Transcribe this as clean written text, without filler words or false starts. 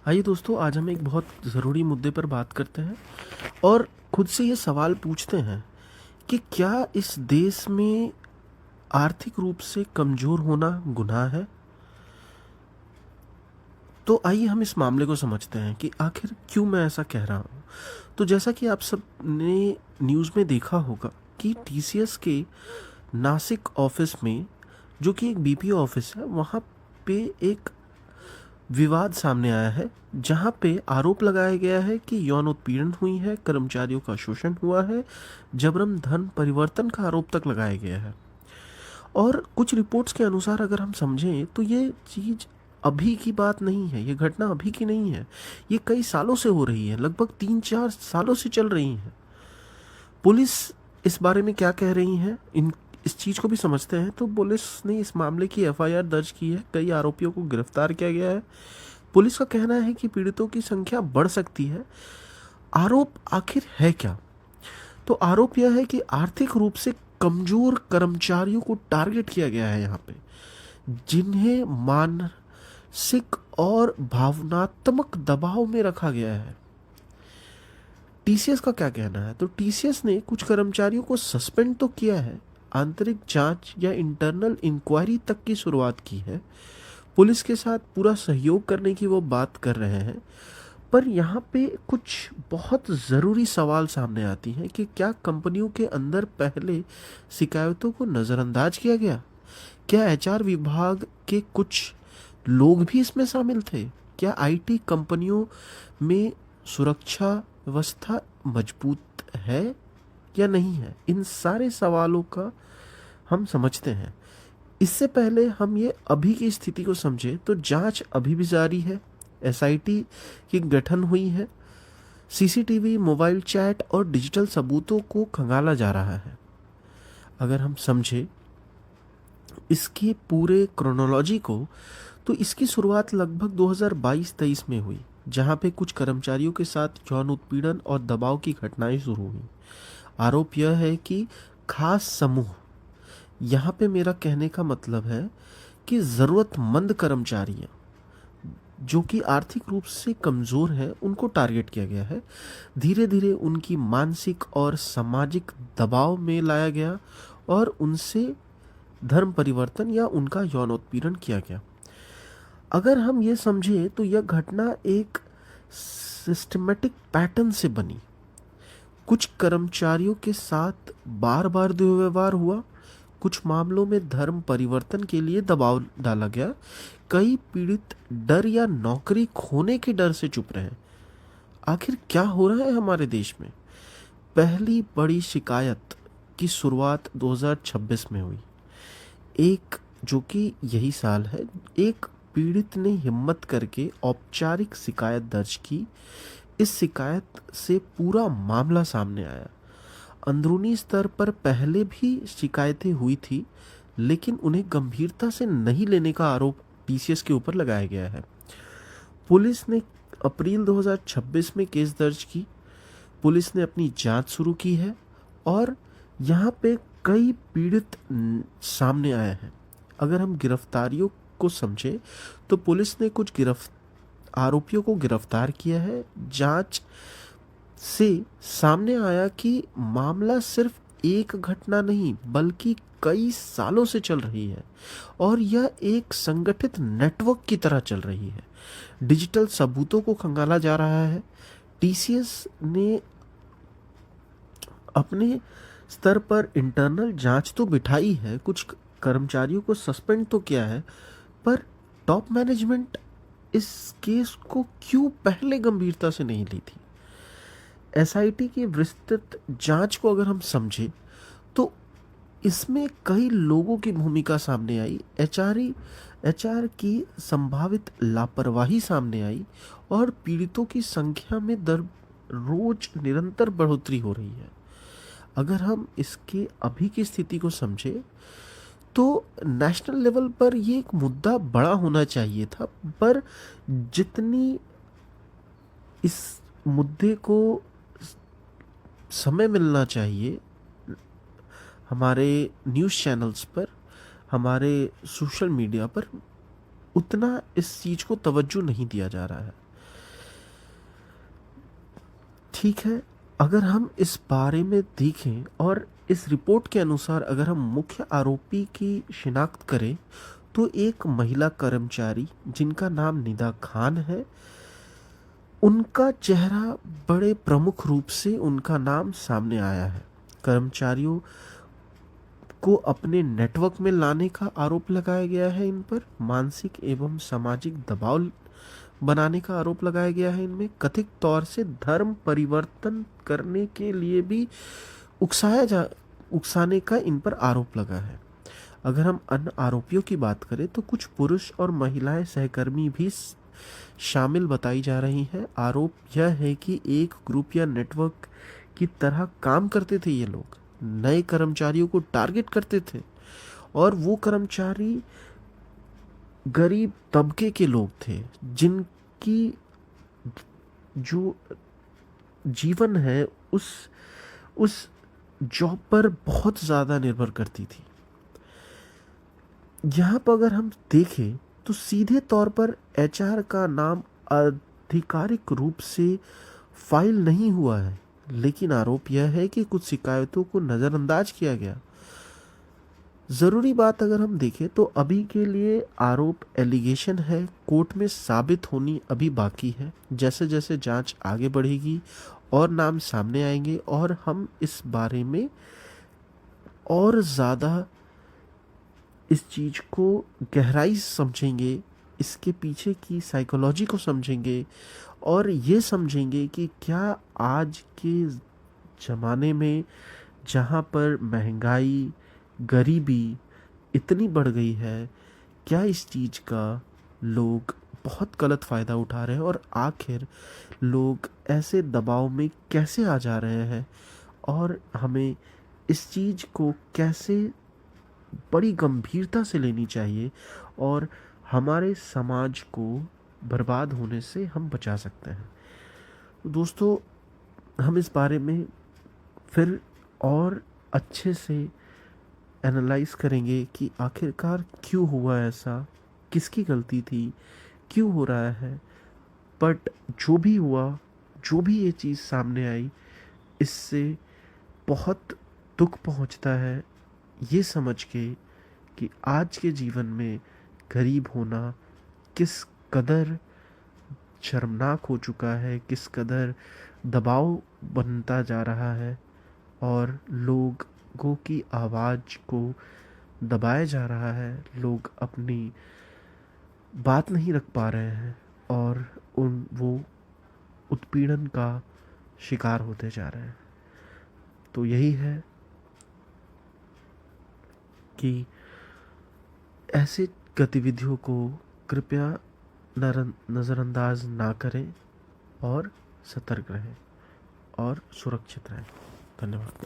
आइए दोस्तों, आज हम एक बहुत ज़रूरी मुद्दे पर बात करते हैं और खुद से ये सवाल पूछते हैं कि क्या इस देश में आर्थिक रूप से कमज़ोर होना गुनाह है। तो आइए हम इस मामले को समझते हैं कि आखिर क्यों मैं ऐसा कह रहा हूँ। तो जैसा कि आप सब ने न्यूज़ में देखा होगा कि टीसीएस के नासिक ऑफिस में, जो कि एक बीपीओ ऑफिस है, वहाँ पे एक विवाद सामने आया है जहां पे आरोप लगाया गया है कि यौन उत्पीड़न हुई है, कर्मचारियों का शोषण हुआ है, जबरन धन परिवर्तन का आरोप तक लगाया गया है। और कुछ रिपोर्ट्स के अनुसार अगर हम समझें तो ये चीज़ अभी की बात नहीं है, ये घटना अभी की नहीं है, ये कई सालों से हो रही है, लगभग 3-4 सालों से चल रही है। पुलिस इस बारे में क्या कह रही है, इस चीज़ को भी समझते हैं। तो पुलिस ने इस मामले की एफआईआर दर्ज की है, कई आरोपियों को गिरफ्तार किया गया है। पुलिस का कहना है कि पीड़ितों की संख्या बढ़ सकती है। आरोप आखिर है क्या? तो आरोप यह है कि आर्थिक रूप से कमजोर कर्मचारियों को टारगेट किया गया है यहाँ पे, जिन्हें मानसिक और भावनात्मक दबाव में रखा गया है। टीसीएस का क्या कहना है? तो टीसीएस ने कुछ कर्मचारियों को सस्पेंड तो किया है, आंतरिक जांच या इंटरनल इंक्वायरी तक की शुरुआत की है, पुलिस के साथ पूरा सहयोग करने की वो बात कर रहे हैं। पर यहाँ पे कुछ बहुत ज़रूरी सवाल सामने आती हैं कि क्या कंपनियों के अंदर पहले शिकायतों को नज़रअंदाज किया गया? क्या एचआर विभाग के कुछ लोग भी इसमें शामिल थे? क्या आईटी कंपनियों में सुरक्षा व्यवस्था मजबूत है या नहीं है? इन सारे सवालों का हम समझते हैं। इससे पहले हम ये अभी की स्थिति को समझें तो जांच अभी भी जारी है, एसआईटी की गठन हुई है, सीसीटीवी, मोबाइल चैट और डिजिटल सबूतों को खंगाला जा रहा है। अगर हम समझें इसकी पूरे क्रोनोलॉजी को, तो इसकी शुरुआत लगभग 2022-23 में हुई, जहां पे कुछ कर्मचारियों के साथ यौन उत्पीड़न और दबाव की घटनाएं शुरू हुई। आरोप यह है कि खास समूह, यहाँ पे मेरा कहने का मतलब है कि ज़रूरतमंद कर्मचारियाँ जो कि आर्थिक रूप से कमज़ोर हैं, उनको टारगेट किया गया है। धीरे धीरे उनकी मानसिक और सामाजिक दबाव में लाया गया और उनसे धर्म परिवर्तन या उनका यौन उत्पीड़न किया गया। अगर हम ये समझें तो यह घटना एक सिस्टमेटिक पैटर्न से बनी। कुछ कर्मचारियों के साथ बार बार दुर्व्यवहार हुआ, कुछ मामलों में धर्म परिवर्तन के लिए दबाव डाला गया, कई पीड़ित डर या नौकरी खोने के डर से चुप रहे। आखिर क्या हो रहा है हमारे देश में? पहली बड़ी शिकायत की शुरुआत 2026 में हुई, एक जो कि यही साल है। एक पीड़ित ने हिम्मत करके औपचारिक शिकायत दर्ज की। इस शिकायत से पूरा मामला सामने आया। अंदरूनी स्तर पर पहले भी शिकायतें हुई थी, लेकिन उन्हें गंभीरता से नहीं लेने का आरोप टीसीएस के ऊपर लगाया गया है। पुलिस ने अप्रैल 2026 में केस दर्ज की, पुलिस ने अपनी जांच शुरू की है और यहाँ पे कई पीड़ित सामने आए हैं। अगर हम गिरफ्तारियों को समझें तो पुलिस ने कुछ आरोपियों को गिरफ्तार किया है। जांच से सामने आया कि मामला सिर्फ एक घटना नहीं बल्कि कई सालों से चल रही है और यह एक संगठित नेटवर्क की तरह चल रही है। डिजिटल सबूतों को खंगाला जा रहा है। टीसीएस ने अपने स्तर पर इंटरनल जांच तो बिठाई है, कुछ कर्मचारियों को सस्पेंड तो किया है, पर टॉप मैनेजमेंट इस केस को क्यों पहले गंभीरता से नहीं ली थी? एसआईटी की विस्तृत जांच को अगर हम समझें तो इसमें कई लोगों की भूमिका सामने आई। एचआर की संभावित लापरवाही सामने आई और पीड़ितों की संख्या में दर रोज निरंतर बढ़ोतरी हो रही है। अगर हम इसके अभी की स्थिति को समझें तो नेशनल लेवल पर ये एक मुद्दा बड़ा होना चाहिए था, पर जितनी इस मुद्दे को समय मिलना चाहिए हमारे न्यूज़ चैनल्स पर, हमारे सोशल मीडिया पर, उतना इस चीज़ को तवज्जो नहीं दिया जा रहा है। ठीक है, अगर हम इस बारे में देखें और इस रिपोर्ट के अनुसार अगर हम मुख्य आरोपी की शिनाख्त करें, तो एक महिला कर्मचारी जिनका नाम निदा खान है, उनका चेहरा बड़े प्रमुख रूप से उनका नाम सामने आया है। कर्मचारियों को अपने नेटवर्क में लाने का आरोप लगाया गया है, इन पर मानसिक एवं सामाजिक दबाव बनाने का आरोप लगाया गया है, इनमें कथित तौर से धर्म परिवर्तन करने के लिए भी उकसाने का इन पर आरोप लगा है। अगर हम अन्य आरोपियों की बात करें तो कुछ पुरुष और महिलाएं सहकर्मी भी शामिल बताई जा रही हैं। आरोप यह है कि एक ग्रुप या नेटवर्क की तरह काम करते थे ये लोग, नए कर्मचारियों को टारगेट करते थे, और वो कर्मचारी गरीब तबके के लोग थे जिनकी जो जीवन है उस जॉब पर बहुत ज़्यादा निर्भर करती थी। यहाँ पर अगर हम देखें तो सीधे तौर पर एचआर का नाम आधिकारिक रूप से फाइल नहीं हुआ है, लेकिन आरोप यह है कि कुछ शिकायतों को नज़रअंदाज किया गया। ज़रूरी बात अगर हम देखें तो अभी के लिए आरोप एलिगेशन है, कोर्ट में साबित होनी अभी बाकी है। जैसे जैसे जांच आगे बढ़ेगी और नाम सामने आएंगे और हम इस बारे में और ज़्यादा इस चीज़ को गहराई से समझेंगे, इसके पीछे की साइकोलॉजी को समझेंगे और ये समझेंगे कि क्या आज के ज़माने में जहाँ पर महंगाई, गरीबी इतनी बढ़ गई है, क्या इस चीज़ का लोग बहुत गलत फ़ायदा उठा रहे हैं और आखिर लोग ऐसे दबाव में कैसे आ जा रहे हैं, और हमें इस चीज़ को कैसे बड़ी गंभीरता से लेनी चाहिए और हमारे समाज को बर्बाद होने से हम बचा सकते हैं। तो दोस्तों, हम इस बारे में फिर और अच्छे से एनालाइज करेंगे कि आखिरकार क्यों हुआ ऐसा, किसकी गलती थी, क्यों हो रहा है। बट जो भी हुआ, जो भी ये चीज़ सामने आई, इससे बहुत दुख पहुंचता है ये समझ के कि आज के जीवन में गरीब होना किस कदर शर्मनाक हो चुका है, किस कदर दबाव बनता जा रहा है और लोगों की आवाज़ को दबाया जा रहा है। लोग अपनी बात नहीं रख पा रहे हैं और वो उत्पीड़न का शिकार होते जा रहे हैं। तो यही है कि ऐसे गतिविधियों को कृपया नज़रअंदाज ना करें और सतर्क रहें और सुरक्षित रहें। धन्यवाद।